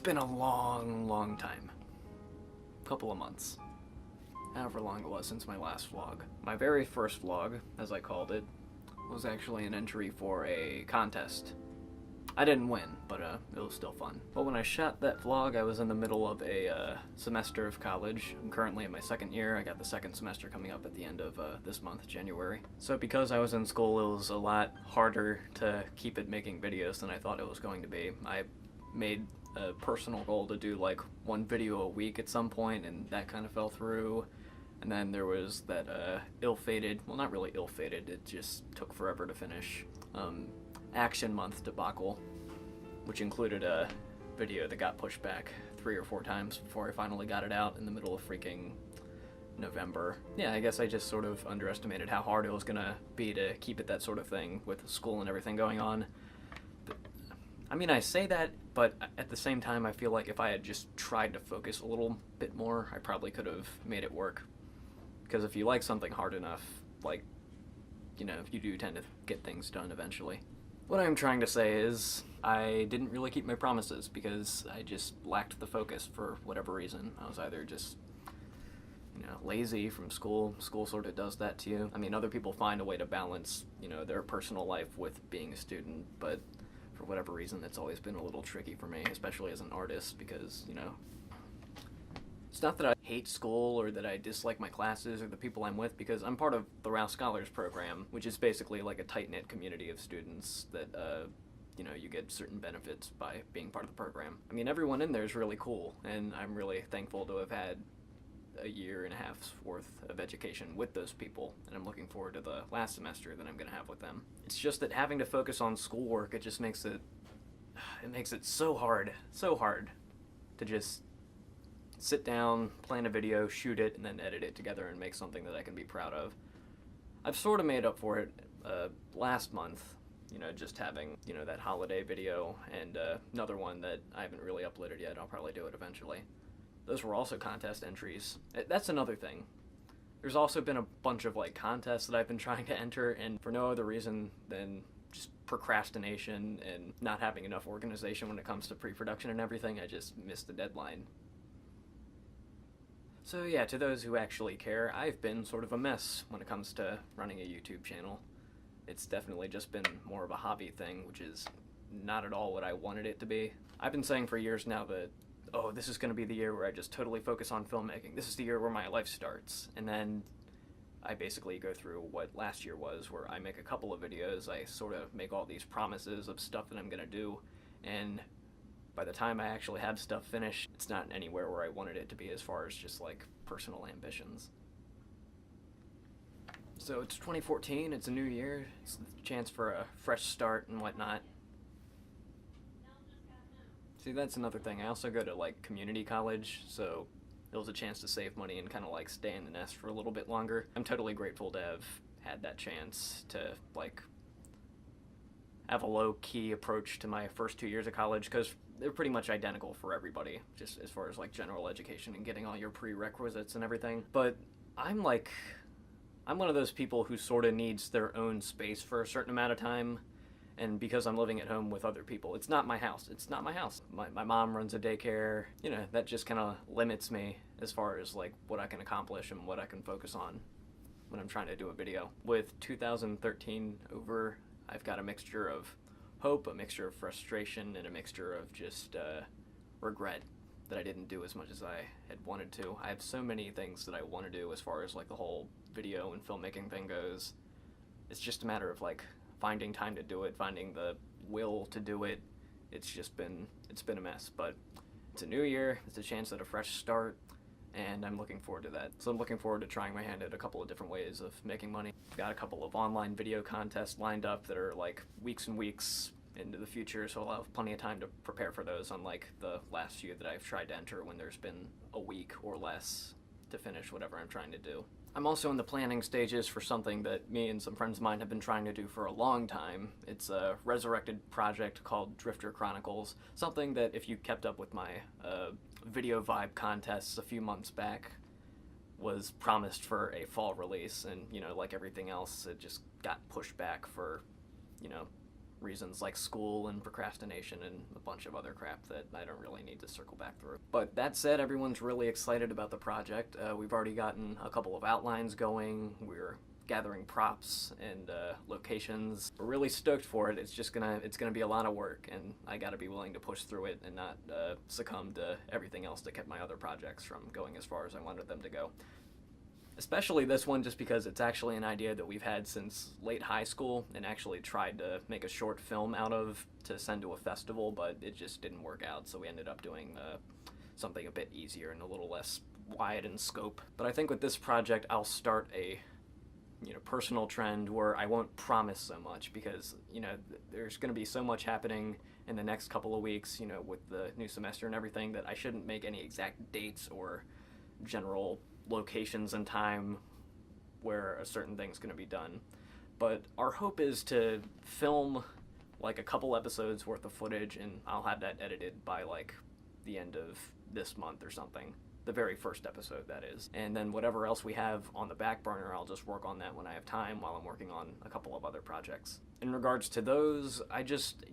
been a long time. Couple of months. However long it was since my last vlog. My very first vlog, as I called it, was actually an entry for a contest. I didn't win, but it was still fun. But when I shot that vlog, I was in the middle of a semester of college. I'm currently in my second year. I got the second semester coming up at the end of this month, January. So because I was in school, it was a lot harder to keep it making videos than I thought it was going to be. I made a personal goal to do like one video a week at some point, and that kind of fell through. And then there was that ill-fated, well, not really ill-fated, it just took forever to finish, Action Month debacle, which included a video that got pushed back 3 or 4 times before I finally got it out in the middle of freaking November. Yeah, I guess I just sort of underestimated how hard it was gonna be to keep it that sort of thing with school and everything going on. But, I mean, I say that, but at the same time, I feel like if I had just tried to focus a little bit more, I probably could have made it work. Because if you like something hard enough, like, you know, you do tend to get things done eventually. What I'm trying to say is, I didn't really keep my promises because I just lacked the focus for whatever reason. I was either just, you know, lazy from school. School sort of does that to you. I mean, other people find a way to balance, you know, their personal life with being a student, but for whatever reason, it's always been a little tricky for me, especially as an artist, because, you know, it's not that I hate school or that I dislike my classes or the people I'm with, because I'm part of the Rouse Scholars program, which is basically like a tight-knit community of students that, you know, you get certain benefits by being part of the program. I mean, everyone in there is really cool, and I'm really thankful to have had a year and a half's worth of education with those people, and I'm looking forward to the last semester that I'm going to have with them. It's just that having to focus on schoolwork, it just makes it so hard to just sit down, plan a video, shoot it, and then edit it together and make something that I can be proud of. I've sort of made up for it last month, you know, just having, you know, that holiday video and another one that I haven't really uploaded yet. I'll probably do it eventually. Those were also contest entries. That's another thing. There's also been a bunch of like contests that I've been trying to enter, and for no other reason than just procrastination and not having enough organization when it comes to pre-production and everything, I just missed the deadline. So yeah, to those who actually care, I've been sort of a mess when it comes to running a YouTube channel. It's definitely just been more of a hobby thing, which is not at all what I wanted it to be. I've been saying for years now that, oh, this is going to be the year where I just totally focus on filmmaking. This is the year where my life starts. And then I basically go through what last year was, where I make a couple of videos, I sort of make all these promises of stuff that I'm going to do, and by the time I actually have stuff finished, it's not anywhere where I wanted it to be as far as just like personal ambitions. So it's 2014, it's a new year, it's a chance for a fresh start and whatnot. See, that's another thing. I also go to like community college, so it was a chance to save money and kind of like stay in the nest for a little bit longer. I'm totally grateful to have had that chance to like have a low-key approach to my first 2 years of college, because they're pretty much identical for everybody, just as far as like general education and getting all your prerequisites and everything. But I'm one of those people who sort of needs their own space for a certain amount of time, and because I'm living at home with other people, it's not my house. It's not my house. My mom runs a daycare. You know, that just kind of limits me as far as like what I can accomplish and what I can focus on when I'm trying to do a video. With 2013 over, I've got a mixture of hope, a mixture of frustration, and a mixture of just regret that I didn't do as much as I had wanted to. I have so many things that I want to do as far as like the whole video and filmmaking thing goes. It's just a matter of like finding time to do it, finding the will to do it. It's been a mess, but it's a new year, it's a chance at a fresh start, and I'm looking forward to that. So I'm looking forward to trying my hand at a couple of different ways of making money. I've got a couple of online video contests lined up that are like weeks and weeks into the future, so I'll have plenty of time to prepare for those, unlike the last few that I've tried to enter when there's been a week or less to finish whatever I'm trying to do. I'm also in the planning stages for something that me and some friends of mine have been trying to do for a long time. It's a resurrected project called Drifter Chronicles, something that if you kept up with my video vibe contests a few months back, was promised for a fall release, and, you know, like everything else, it just got pushed back for, you know, reasons like school and procrastination and a bunch of other crap that I don't really need to circle back through. But that said, everyone's really excited about the project. We've already gotten a couple of outlines going. We're gathering props and locations. We're really stoked for it. It's gonna be a lot of work, and I gotta be willing to push through it and not succumb to everything else that kept my other projects from going as far as I wanted them to go. Especially this one, just because it's actually an idea that we've had since late high school and actually tried to make a short film out of to send to a festival, but it just didn't work out, so we ended up doing something a bit easier and a little less wide in scope. But I think with this project, I'll start a personal trend where I won't promise so much, because there's going to be so much happening in the next couple of weeks, with the new semester and everything, that I shouldn't make any exact dates or general locations and time where a certain thing's going to be done. But our hope is to film like a couple episodes worth of footage, and I'll have that edited by like the end of this month or something. The very first episode, that is. And then whatever else we have on the back burner, I'll just work on that when I have time while I'm working on a couple of other projects. In regards to those, I just,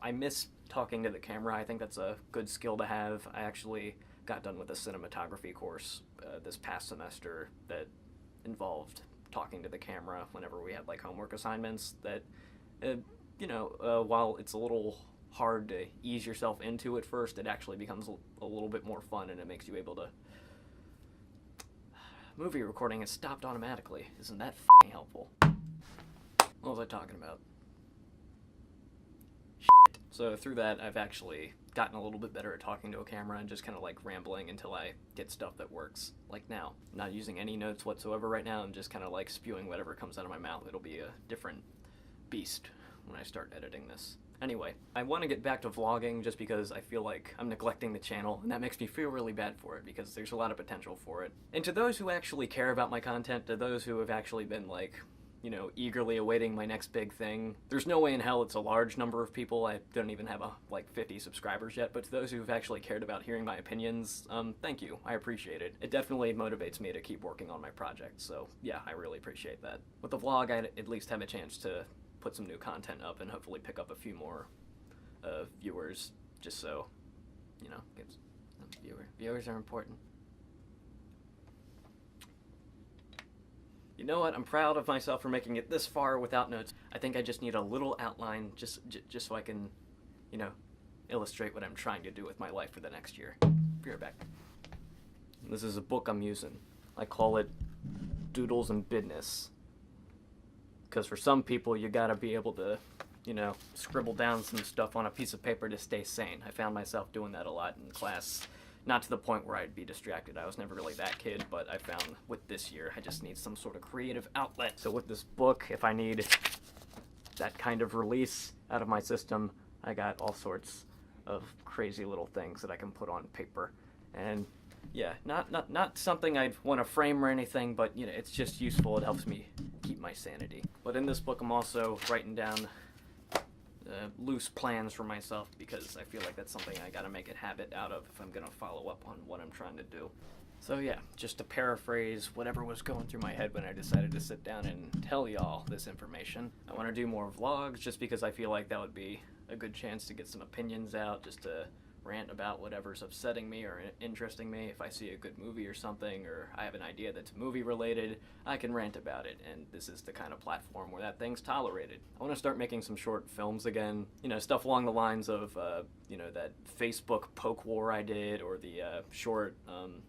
I miss talking to the camera. I think that's a good skill to have. I actually got done with a cinematography course this past semester that involved talking to the camera whenever we had like homework assignments that, while it's a little hard to ease yourself into at first, it actually becomes a little bit more fun, and it makes you able to... Movie recording has stopped automatically. Isn't that f***ing helpful? What was I talking about? Shit. So through that, I've actually gotten a little bit better at talking to a camera and just kind of like rambling until I get stuff that works. Like now. I'm not using any notes whatsoever right now. I'm just kind of like spewing whatever comes out of my mouth. It'll be a different beast when I start editing this. Anyway, I want to get back to vlogging just because I feel like I'm neglecting the channel, and that makes me feel really bad for it because there's a lot of potential for it. And to those who actually care about my content, to those who have actually been like, eagerly awaiting my next big thing, there's no way in hell it's a large number of people. I don't even have like 50 subscribers yet, but to those who've actually cared about hearing my opinions, thank you. I appreciate it. It definitely motivates me to keep working on my project, so yeah, I really appreciate that. With the vlog, I at least have a chance to put some new content up and hopefully pick up a few more viewers, just so, viewers are important. You know what? I'm proud of myself for making it this far without notes. I think I just need a little outline just so I can, illustrate what I'm trying to do with my life for the next year. Be right back. This is a book I'm using. I call it Doodles and Business. Because for some people, you gotta be able to, scribble down some stuff on a piece of paper to stay sane. I found myself doing that a lot in class. Not to the point where I'd be distracted. I was never really that kid, but I found with this year, I just need some sort of creative outlet. So with this book, if I need that kind of release out of my system, I got all sorts of crazy little things that I can put on paper. And yeah, not something I'd want to frame or anything, but it's just useful. It helps me keep my sanity. But in this book, I'm also writing down loose plans for myself, because I feel like that's something I gotta make a habit out of if I'm gonna follow up on what I'm trying to do. So yeah, just to paraphrase whatever was going through my head when I decided to sit down and tell y'all this information, I want to do more vlogs just because I feel like that would be a good chance to get some opinions out, just to rant about whatever's upsetting me or interesting me. If I see a good movie or something, or I have an idea that's movie related, I can rant about it, and this is the kind of platform where that thing's tolerated. I want to start making some short films again, stuff along the lines of that Facebook poke war I did, or the short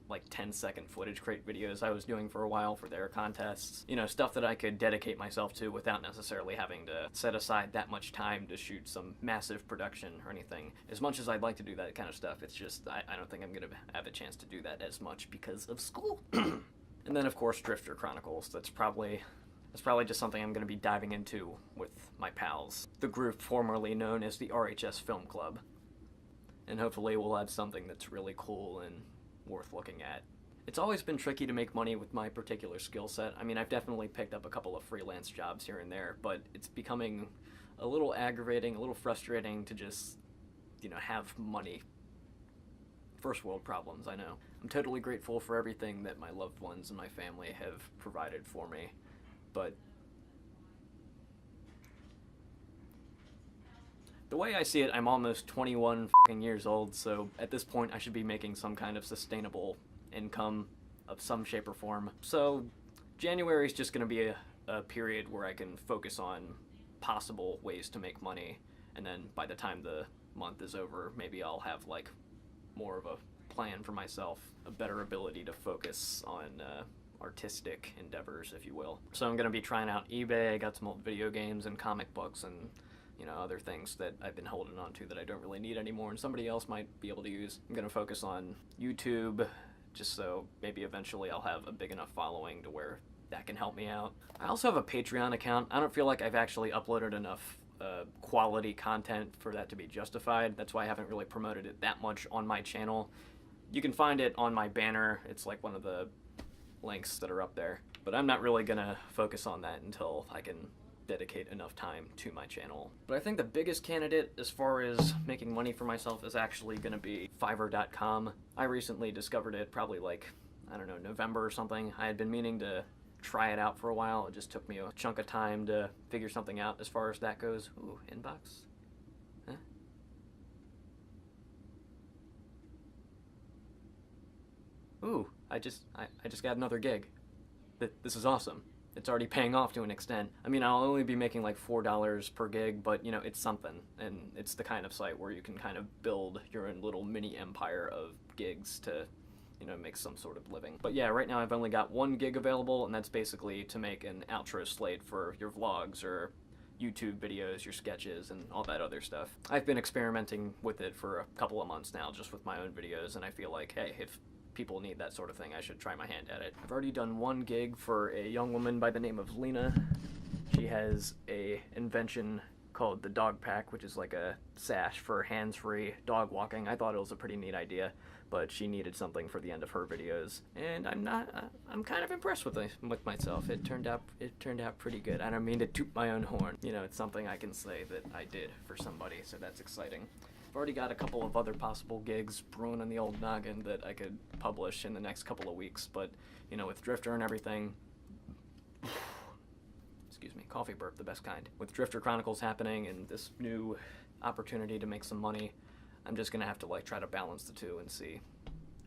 like 10-second footage crate videos I was doing for a while for their contests, stuff that I could dedicate myself to without necessarily having to set aside that much time to shoot some massive production or anything. As much as I'd like to do that kind of stuff, it's just I don't think I'm gonna have a chance to do that as much because of school. And then of course Drifter Chronicles. That's probably just something I'm gonna be diving into with my pals, the group formerly known as the RHS Film Club. And hopefully we'll have something that's really cool and worth looking at. It's always been tricky to make money with my particular skill set. I mean, I've definitely picked up a couple of freelance jobs here and there, but it's becoming a little aggravating, a little frustrating to just have money. First world problems, I know. I'm totally grateful for everything that my loved ones and my family have provided for me, but The way I see it, I'm almost 21 years old, so at this point I should be making some kind of sustainable income of some shape or form. So January is just going to be a period where I can focus on possible ways to make money, and then by the time the month is over, maybe I'll have like more of a plan for myself, a better ability to focus on artistic endeavors, if you will. So I'm going to be trying out eBay. I got some old video games and comic books and other things that I've been holding on to that I don't really need anymore and somebody else might be able to use. I'm going to focus on YouTube, just so maybe eventually I'll have a big enough following to where that can help me out. I also have a Patreon account. I don't feel like I've actually uploaded enough quality content for that to be justified. That's why I haven't really promoted it that much on my channel. You can find it on my banner. It's like one of the links that are up there. But I'm not really gonna focus on that until I can dedicate enough time to my channel. But I think the biggest candidate as far as making money for myself is actually gonna be Fiverr.com. I recently discovered it, probably like, I don't know, November or something. I had been meaning to try it out for a while. It just took me a chunk of time to figure something out as far as that goes. Ooh, inbox? Huh? Ooh, I just got another gig. This is awesome. It's already paying off to an extent. I mean, I'll only be making like $4 per gig, but it's something. And it's the kind of site where you can kind of build your own little mini empire of gigs to, make some sort of living. But yeah, right now I've only got one gig available, and that's basically to make an outro slate for your vlogs or YouTube videos, your sketches, and all that other stuff. I've been experimenting with it for a couple of months now, just with my own videos, and I feel like, hey, if people need that sort of thing, I should try my hand at it. I've already done one gig for a young woman by the name of Lena. She has a invention called the Dog Pack, which is like a sash for hands-free dog walking. I thought it was a pretty neat idea, but she needed something for the end of her videos, and I'm kind of impressed with myself. It turned out pretty good. I don't mean to toot my own horn. It's something I can say that I did for somebody, so that's exciting. I've already got a couple of other possible gigs brewing in the old noggin that I could publish in the next couple of weeks, but with Drifter and everything, excuse me, coffee burp, the best kind. With Drifter Chronicles happening and this new opportunity to make some money, I'm just gonna have to try to balance the two and see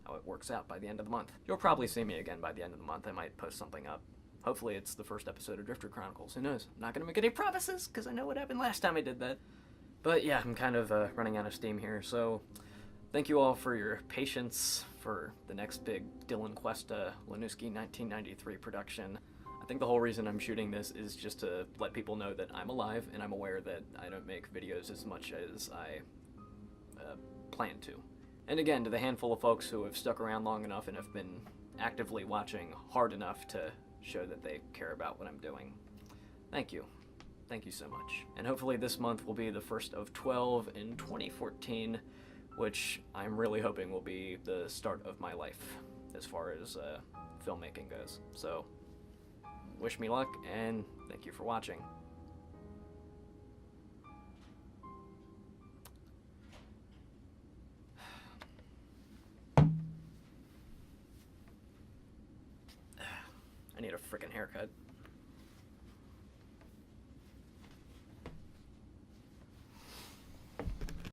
how it works out by the end of the month. You'll probably see me again by the end of the month. I might post something up. Hopefully it's the first episode of Drifter Chronicles. Who knows? I'm not gonna make any promises, because I know what happened last time I did that. But yeah, I'm kind of running out of steam here, so thank you all for your patience for the next big Dylan Cuesta LANOOSKI 1993 production. I think the whole reason I'm shooting this is just to let people know that I'm alive, and I'm aware that I don't make videos as much as I plan to. And again, to the handful of folks who have stuck around long enough and have been actively watching hard enough to show that they care about what I'm doing, thank you. Thank you so much. And hopefully this month will be the first of 12 in 2014, which I'm really hoping will be the start of my life as far as filmmaking goes. So, wish me luck, and thank you for watching. I need a frickin' haircut.